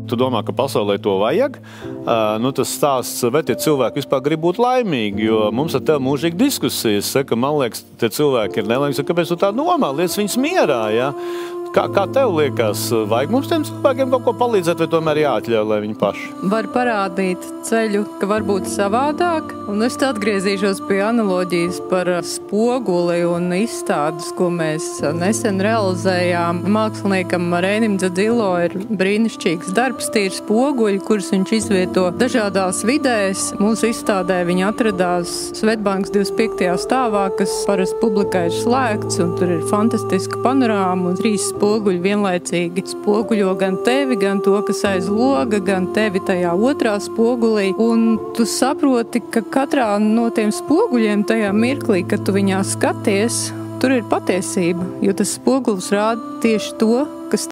tu domā, ka pasaulē to vajag, tas stāsts, vai tie cilvēki vispār grib būt laimīgi, jo mums ar tevi mūžīgi diskusijas, saka, man liekas, tie cilvēki ir nelaimīgi, kāpēc tu tā domā, liec viņus mierā, ja? Kā tev liekas, vajag mums tiem cilvēkiem kaut ko palīdzēt, vai tomēr jāatļauj, lai viņi paši? Var parādīt ceļu, ka varbūt savādāk, un es atgriezīšos pie analoģijas par spoguli un izstādes, ko mēs nesen realizējām. Māksliniekam Reinim Dzadzilo ir brīnišķīgs darbs, tie ir spoguļi, kurus viņš izvieto dažādās vidēs. Mūsu izstādē viņi atradās Svetbankas 25. stāvā, kas parasti publikai ir slēgts, un tur ir fantastiska panorāma, un 3 spoguļi vienlaicīgi spoguļo gan tevi, gan to, kas aiz loga, gan tevi tajā otrā spogulī. Un tu saproti, ka katrā no tiem spoguļiem tajā mirklī, kad tu viņā skaties, tur ir patiesība, jo tas spogulis rāda tieši to, kas